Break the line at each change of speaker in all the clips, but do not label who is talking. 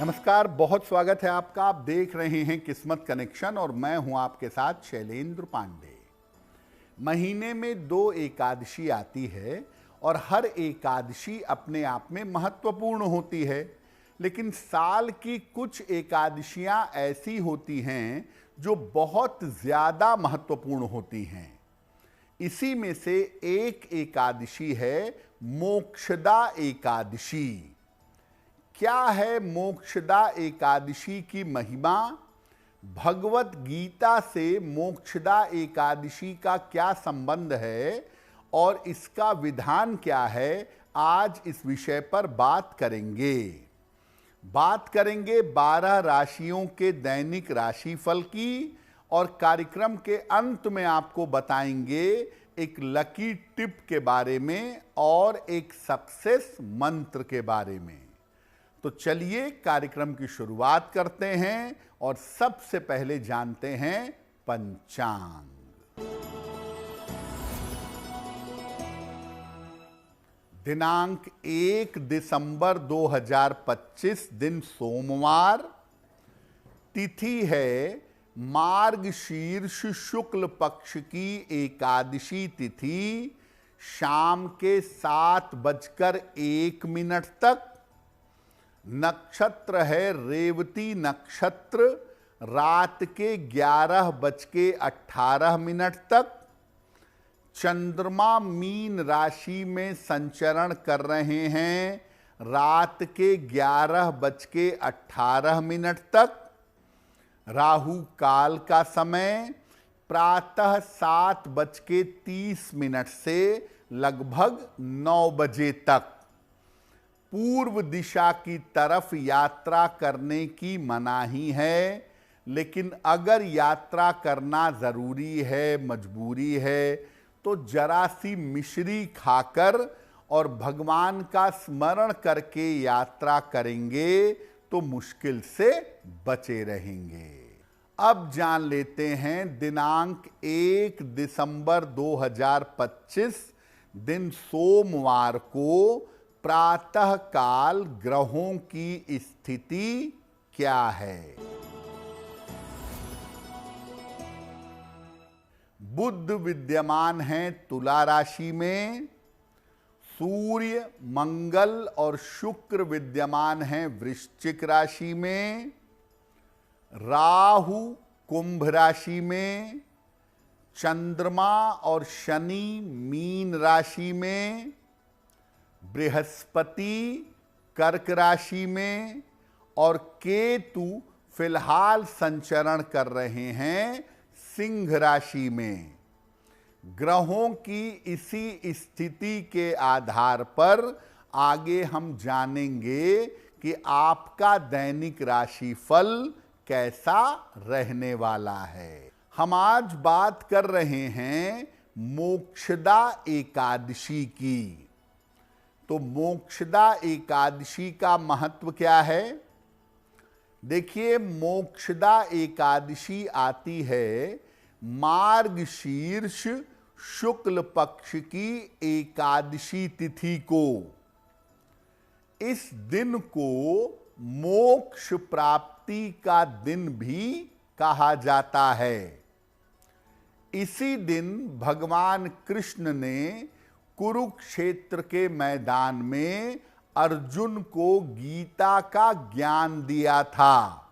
नमस्कार, बहुत स्वागत है आपका। आप देख रहे हैं किस्मत कनेक्शन और मैं हूं आपके साथ शैलेंद्र पांडे। महीने में 2 एकादशी आती है और हर एकादशी अपने आप में महत्वपूर्ण होती है, लेकिन साल की कुछ एकादशियां ऐसी होती हैं जो बहुत ज़्यादा महत्वपूर्ण होती हैं। इसी में से एक एकादशी है मोक्षदा एकादशी। क्या है मोक्षदा एकादशी की महिमा? भगवत गीता से मोक्षदा एकादशी का क्या संबंध है और इसका विधान क्या है, आज इस विषय पर बात करेंगे। 12 राशियों के दैनिक राशिफल की और कार्यक्रम के अंत में आपको बताएंगे एक लकी टिप के बारे में और एक सक्सेस मंत्र के बारे में। तो चलिए कार्यक्रम की शुरुआत करते हैं और सबसे पहले जानते हैं पंचांग। दिनांक 1 दिसंबर 2025 दिन सोमवार। तिथि है मार्गशीर्ष शुक्ल पक्ष की एकादशी तिथि, शाम के 7:01 तक। नक्षत्र है रेवती नक्षत्र, रात के 11:18 तक। चंद्रमा मीन राशि में संचरण कर रहे हैं रात के 11:18 तक। राहु काल का समय प्रातः 7:30 से लगभग 9 बजे तक। पूर्व दिशा की तरफ यात्रा करने की मनाही है, लेकिन अगर यात्रा करना ज़रूरी है, मजबूरी है, तो जरा सी मिश्री खाकर और भगवान का स्मरण करके यात्रा करेंगे तो मुश्किल से बचे रहेंगे। अब जान लेते हैं दिनांक 1 दिसंबर 2025 दिन सोमवार को प्रातः काल ग्रहों की स्थिति क्या है। बुध विद्यमान हैं तुला राशि में। सूर्य, मंगल और शुक्र विद्यमान हैं वृश्चिक राशि में। राहु कुंभ राशि में। चंद्रमा और शनि मीन राशि में। बृहस्पति कर्क राशि में और केतु फिलहाल संचरण कर रहे हैं सिंह राशि में। ग्रहों की इसी स्थिति के आधार पर आगे हम जानेंगे कि आपका दैनिक राशिफल कैसा रहने वाला है। हम आज बात कर रहे हैं मोक्षदा एकादशी की। तो मोक्षदा एकादशी का महत्व क्या है? देखिए, मोक्षदा एकादशी आती है मार्गशीर्ष शुक्ल पक्ष की एकादशी तिथि को। इस दिन को मोक्ष प्राप्ति का दिन भी कहा जाता है। इसी दिन भगवान कृष्ण ने कुरुक्षेत्र के मैदान में अर्जुन को गीता का ज्ञान दिया था।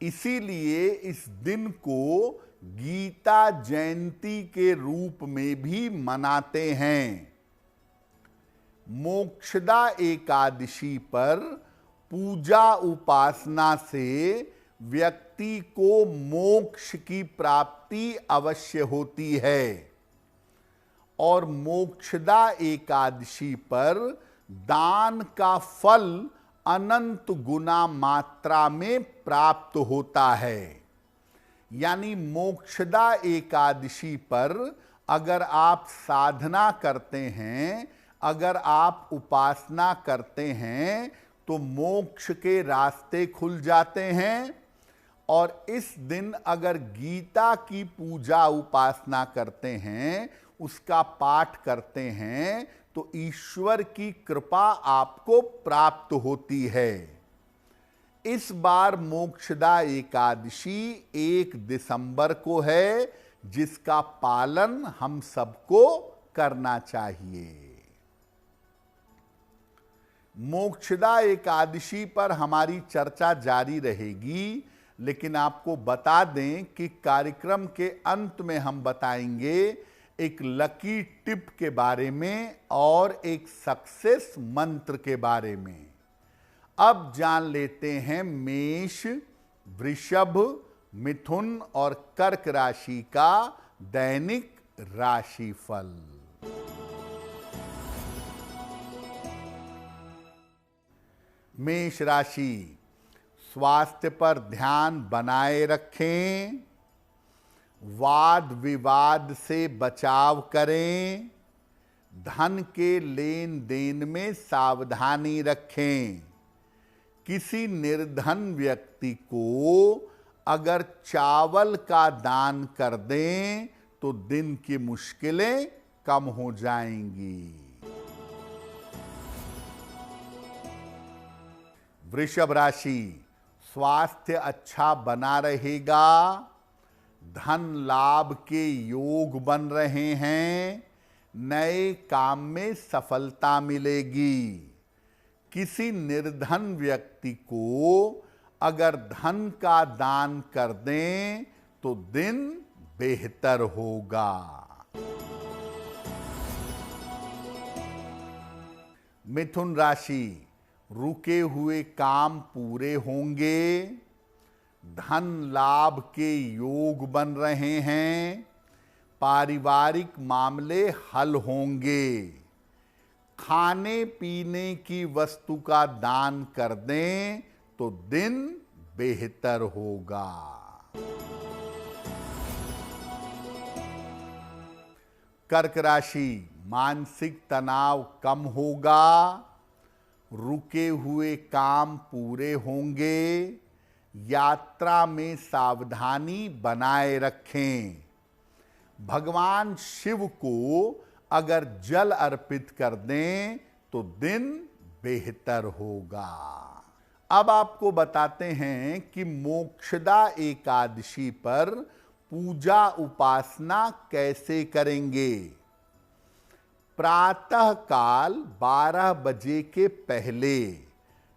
इसीलिए इस दिन को गीता जयंती के रूप में भी मनाते हैं। मोक्षदा एकादशी पर पूजा उपासना से व्यक्ति को मोक्ष की प्राप्ति अवश्य होती है और मोक्षदा एकादशी पर दान का फल अनंत गुना मात्रा में प्राप्त होता है। यानी मोक्षदा एकादशी पर अगर आप साधना करते हैं, अगर आप उपासना करते हैं, तो मोक्ष के रास्ते खुल जाते हैं। और इस दिन अगर गीता की पूजा उपासना करते हैं, उसका पाठ करते हैं, तो ईश्वर की कृपा आपको प्राप्त होती है। इस बार मोक्षदा एकादशी 1 दिसंबर को है, जिसका पालन हम सबको करना चाहिए। मोक्षदा एकादशी पर हमारी चर्चा जारी रहेगी, लेकिन आपको बता दें कि कार्यक्रम के अंत में हम बताएंगे एक लकी टिप के बारे में और एक सक्सेस मंत्र के बारे में। अब जान लेते हैं मेष, वृषभ, मिथुन और कर्क राशि का दैनिक राशिफल। मेष राशि, स्वास्थ्य पर ध्यान बनाए रखें, वाद विवाद से बचाव करें, धन के लेन देन में सावधानी रखें। किसी निर्धन व्यक्ति को अगर चावल का दान कर दें तो दिन की मुश्किलें कम हो जाएंगी। वृषभ राशि, स्वास्थ्य अच्छा बना रहेगा, धन लाभ के योग बन रहे हैं, नए काम में सफलता मिलेगी। किसी निर्धन व्यक्ति को अगर धन का दान कर दें तो दिन बेहतर होगा। मिथुन राशि, रुके हुए काम पूरे होंगे, धन लाभ के योग बन रहे हैं, पारिवारिक मामले हल होंगे। खाने पीने की वस्तु का दान कर दें तो दिन बेहतर होगा। कर्क राशि, मानसिक तनाव कम होगा, रुके हुए काम पूरे होंगे, यात्रा में सावधानी बनाए रखें। भगवान शिव को अगर जल अर्पित कर दें तो दिन बेहतर होगा। अब आपको बताते हैं कि मोक्षदा एकादशी पर पूजा उपासना कैसे करेंगे। प्रातः काल 12 बजे के पहले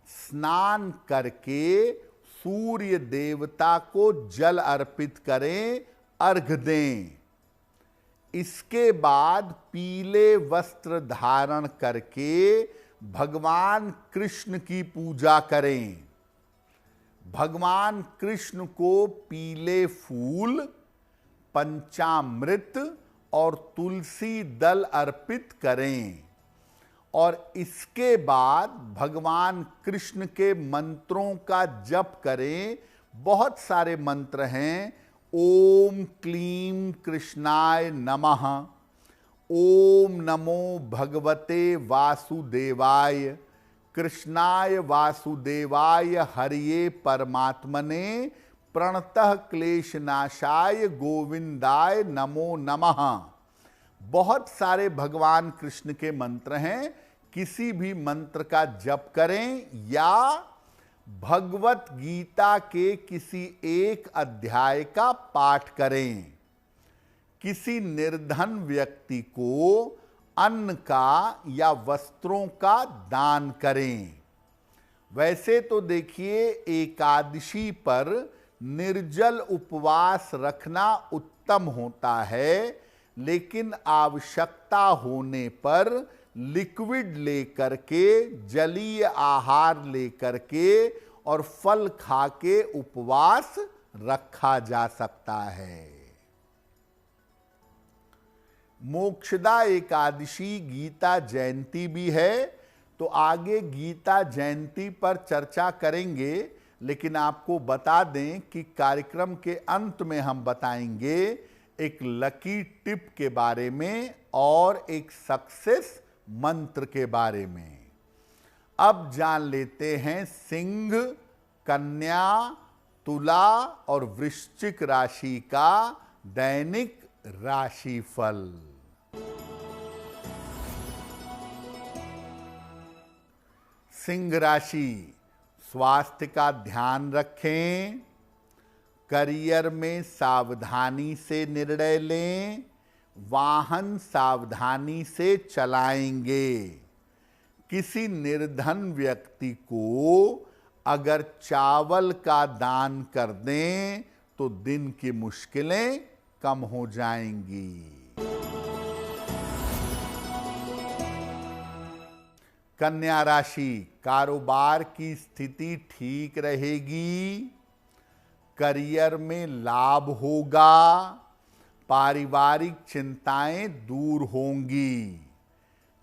स्नान करके सूर्य देवता को जल अर्पित करें, अर्घ दें। इसके बाद पीले वस्त्र धारण करके भगवान कृष्ण की पूजा करें। भगवान कृष्ण को पीले फूल, पंचामृत और तुलसी दल अर्पित करें और इसके बाद भगवान कृष्ण के मंत्रों का जप करें। बहुत सारे मंत्र हैं। ओम क्लीं कृष्णाय नमः, ओम नमो भगवते वासुदेवाय, कृष्णाय वासुदेवाय हरिये परमात्मने, प्रणतः क्लेशनाशाय गोविंदाय नमो नमः। बहुत सारे भगवान कृष्ण के मंत्र हैं। किसी भी मंत्र का जप करें या भगवत गीता के किसी एक अध्याय का पाठ करें। किसी निर्धन व्यक्ति को अन्न का या वस्त्रों का दान करें। वैसे तो देखिए, एकादशी पर निर्जल उपवास रखना उत्तम होता है, लेकिन आवश्यकता होने पर लिक्विड लेकर के, जलीय आहार लेकर के और फल खा के उपवास रखा जा सकता है। मोक्षदा एकादशी गीता जयंती भी है, तो आगे गीता जयंती पर चर्चा करेंगे, लेकिन आपको बता दें कि कार्यक्रम के अंत में हम बताएंगे एक लकी टिप के बारे में और एक सक्सेस मंत्र के बारे में। अब जान लेते हैं सिंह, कन्या, तुला और वृश्चिक राशि का दैनिक राशिफल। सिंह राशि, स्वास्थ्य का ध्यान रखें, करियर में सावधानी से निर्णय लें, वाहन सावधानी से चलाएंगे। किसी निर्धन व्यक्ति को अगर चावल का दान कर दें तो दिन की मुश्किलें कम हो जाएंगी। कन्या राशि, कारोबार की स्थिति ठीक रहेगी, करियर में लाभ होगा, पारिवारिक चिंताएं दूर होंगी।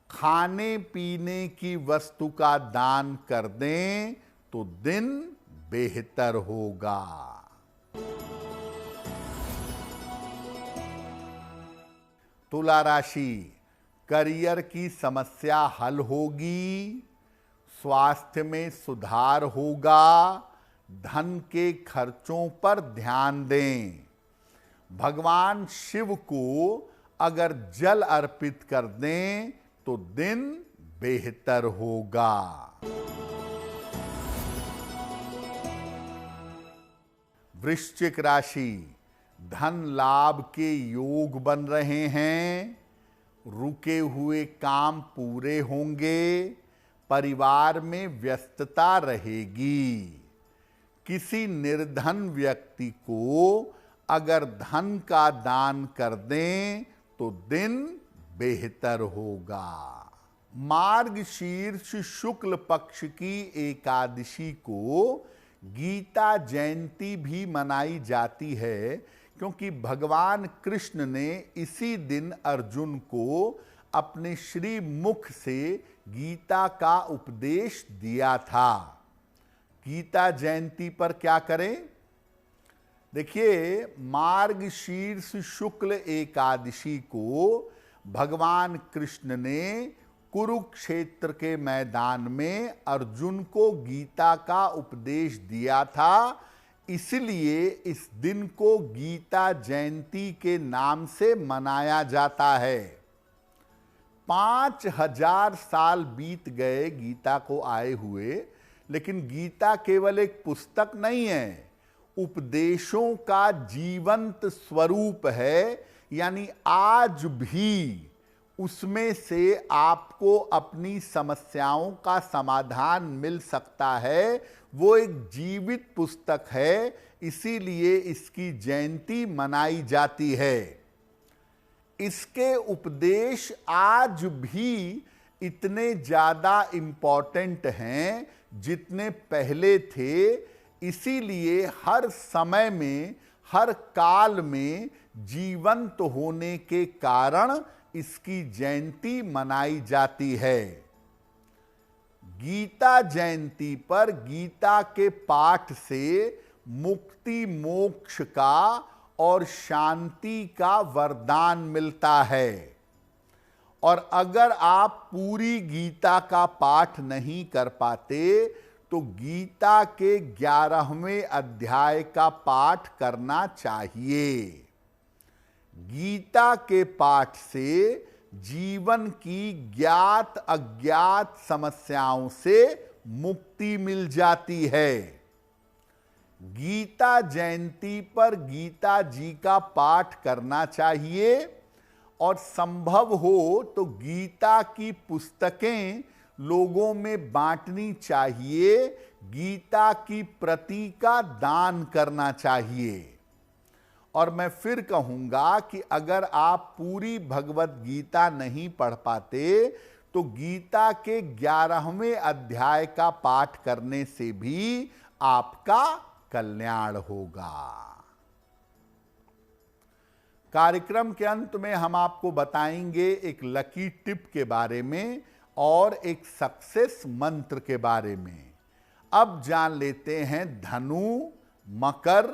खाने पीने की वस्तु का दान कर दें तो दिन बेहतर होगा। तुला राशि, करियर की समस्या हल होगी, स्वास्थ्य में सुधार होगा, धन के खर्चों पर ध्यान दें। भगवान शिव को अगर जल अर्पित कर दें तो दिन बेहतर होगा। वृश्चिक राशि, धन लाभ के योग बन रहे हैं, रुके हुए काम पूरे होंगे, परिवार में व्यस्तता रहेगी। किसी निर्धन व्यक्ति को अगर धन का दान कर दें तो दिन बेहतर होगा। मार्गशीर्ष शुक्ल पक्ष की एकादशी को गीता जयंती भी मनाई जाती है, क्योंकि भगवान कृष्ण ने इसी दिन अर्जुन को अपने श्री मुख से गीता का उपदेश दिया था। गीता जयंती पर क्या करें? देखिए, मार्गशीर्ष शुक्ल एकादशी को भगवान कृष्ण ने कुरुक्षेत्र के मैदान में अर्जुन को गीता का उपदेश दिया था, इसलिए इस दिन को गीता जयंती के नाम से मनाया जाता है। 5000 साल बीत गए गीता को आए हुए, लेकिन गीता केवल एक पुस्तक नहीं है, उपदेशों का जीवंत स्वरूप है। यानी आज भी उसमें से आपको अपनी समस्याओं का समाधान मिल सकता है। वो एक जीवित पुस्तक है, इसीलिए इसकी जयंती मनाई जाती है। इसके उपदेश आज भी इतने ज़्यादा इम्पोर्टेंट हैं जितने पहले थे, इसीलिए हर समय में, हर काल में जीवंत होने के कारण इसकी जयंती मनाई जाती है। गीता जयंती पर गीता के पाठ से मुक्ति, मोक्ष का और शांति का वरदान मिलता है। और अगर आप पूरी गीता का पाठ नहीं कर पाते तो गीता के 11वें अध्याय का पाठ करना चाहिए। गीता के पाठ से जीवन की ज्ञात अज्ञात समस्याओं से मुक्ति मिल जाती है। गीता जयंती पर गीता जी का पाठ करना चाहिए और संभव हो तो गीता की पुस्तकें लोगों में बांटनी चाहिए, गीता की प्रति का दान करना चाहिए। और मैं फिर कहूंगा कि अगर आप पूरी भगवत गीता नहीं पढ़ पाते तो गीता के 11वें अध्याय का पाठ करने से भी आपका कल्याण होगा। कार्यक्रम के अंत में हम आपको बताएंगे एक लकी टिप के बारे में और एक सक्सेस मंत्र के बारे में। अब जान लेते हैं धनु, मकर,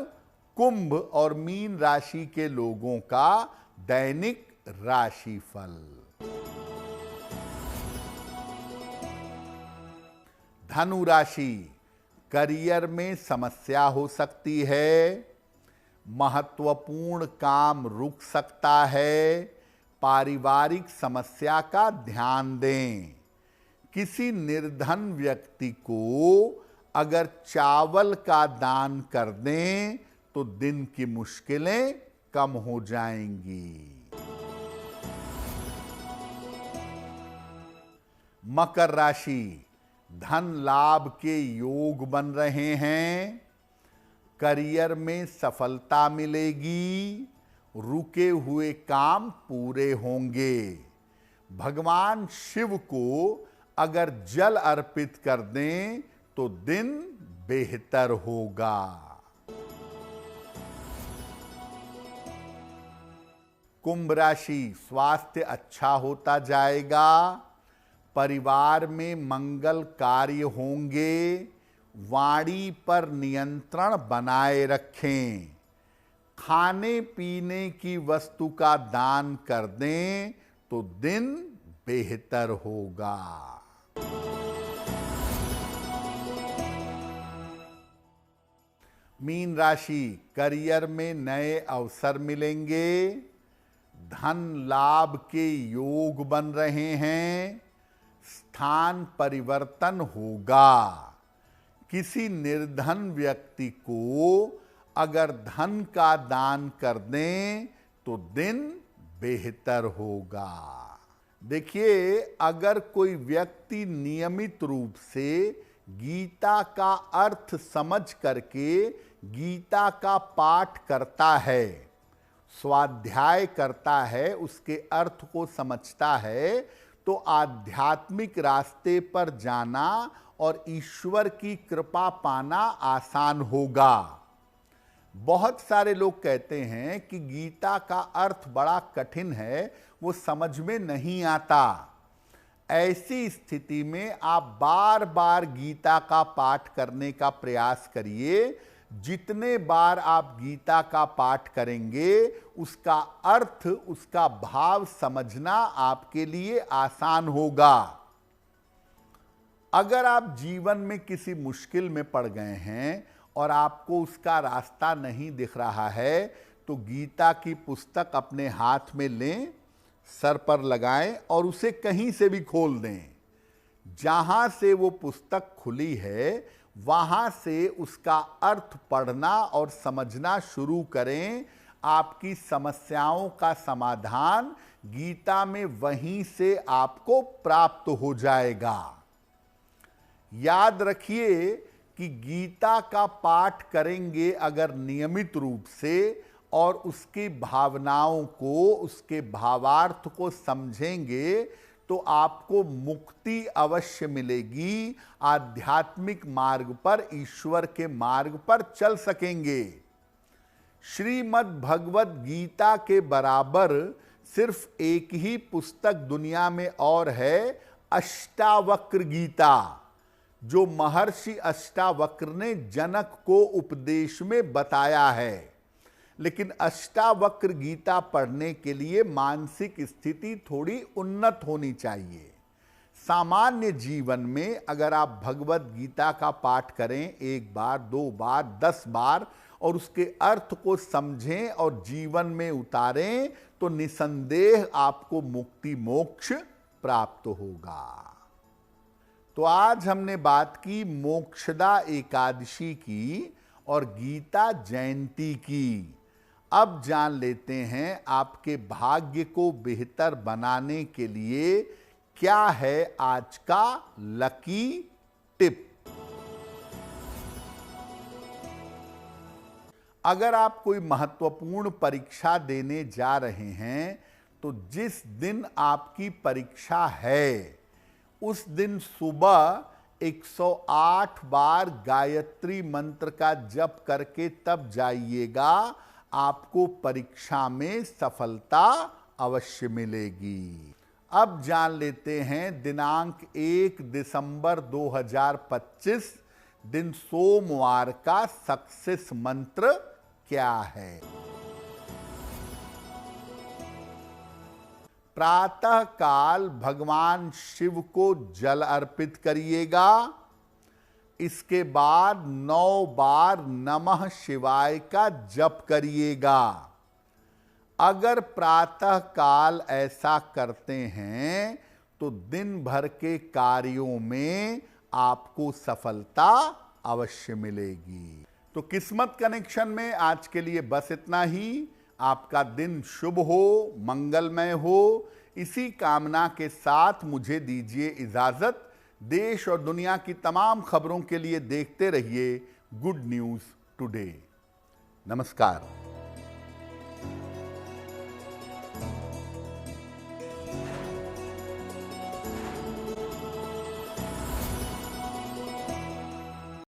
कुंभ और मीन राशि के लोगों का दैनिक राशिफल। धनु राशि, करियर में समस्या हो सकती है, महत्वपूर्ण काम रुक सकता है, पारिवारिक समस्या का ध्यान दें। किसी निर्धन व्यक्ति को अगर चावल का दान कर दें तो दिन की मुश्किलें कम हो जाएंगी। मकर राशि, धन लाभ के योग बन रहे हैं, करियर में सफलता मिलेगी, रुके हुए काम पूरे होंगे। भगवान शिव को अगर जल अर्पित कर दें तो दिन बेहतर होगा। कुंभ राशि, स्वास्थ्य अच्छा होता जाएगा, परिवार में मंगल कार्य होंगे, वाणी पर नियंत्रण बनाए रखें। खाने पीने की वस्तु का दान कर दें तो दिन बेहतर होगा। मीन राशि, करियर में नए अवसर मिलेंगे, धन लाभ के योग बन रहे हैं, स्थान परिवर्तन होगा। किसी निर्धन व्यक्ति को अगर धन का दान कर दें तो दिन बेहतर होगा। देखिए, अगर कोई व्यक्ति नियमित रूप से गीता का अर्थ समझ करके गीता का पाठ करता है, स्वाध्याय करता है, उसके अर्थ को समझता है, तो आध्यात्मिक रास्ते पर जाना और ईश्वर की कृपा पाना आसान होगा। बहुत सारे लोग कहते हैं कि गीता का अर्थ बड़ा कठिन है, वो समझ में नहीं आता। ऐसी स्थिति में आप बार बार गीता का पाठ करने का प्रयास करिए। जितने बार आप गीता का पाठ करेंगे, उसका अर्थ, उसका भाव समझना आपके लिए आसान होगा। अगर आप जीवन में किसी मुश्किल में पड़ गए हैं और आपको उसका रास्ता नहीं दिख रहा है, तो गीता की पुस्तक अपने हाथ में लें, सर पर लगाएं और उसे कहीं से भी खोल दें। जहां से वो पुस्तक खुली है, वहां से उसका अर्थ पढ़ना और समझना शुरू करें। आपकी समस्याओं का समाधान गीता में वहीं से आपको प्राप्त हो जाएगा। याद रखिए कि गीता का पाठ करेंगे अगर नियमित रूप से और उसकी भावनाओं को, उसके भावार्थ को समझेंगे, तो आपको मुक्ति अवश्य मिलेगी। आध्यात्मिक मार्ग पर, ईश्वर के मार्ग पर चल सकेंगे। श्रीमद् भगवत गीता के बराबर सिर्फ एक ही पुस्तक दुनिया में और है, अष्टावक्र गीता, जो महर्षि अष्टावक्र ने जनक को उपदेश में बताया है। लेकिन अष्टावक्र गीता पढ़ने के लिए मानसिक स्थिति थोड़ी उन्नत होनी चाहिए। सामान्य जीवन में अगर आप भगवत गीता का पाठ करें 1 बार, 2 बार, 10 बार और उसके अर्थ को समझें और जीवन में उतारें, तो निसंदेह आपको मुक्ति मोक्ष प्राप्त होगा। तो आज हमने बात की मोक्षदा एकादशी की और गीता जयंती की। अब जान लेते हैं आपके भाग्य को बेहतर बनाने के लिए क्या है आज का लकी टिप। अगर आप कोई महत्वपूर्ण परीक्षा देने जा रहे हैं, तो जिस दिन आपकी परीक्षा है, उस दिन सुबह 108 बार गायत्री मंत्र का जप करके तब जाइएगा। आपको परीक्षा में सफलता अवश्य मिलेगी। अब जान लेते हैं दिनांक 1 दिसंबर 2025 दिन सोमवार का सक्सेस मंत्र क्या है। प्रातः काल भगवान शिव को जल अर्पित करिएगा। इसके बाद 9 बार नमः शिवाय का जप करिएगा। अगर प्रातः काल ऐसा करते हैं तो दिन भर के कार्यों में आपको सफलता अवश्य मिलेगी। तो किस्मत कनेक्शन में आज के लिए बस इतना ही। आपका दिन शुभ हो, मंगलमय हो, इसी कामना के साथ मुझे दीजिए इजाजत। देश और दुनिया की तमाम खबरों के लिए देखते रहिए गुड न्यूज टुडे। नमस्कार।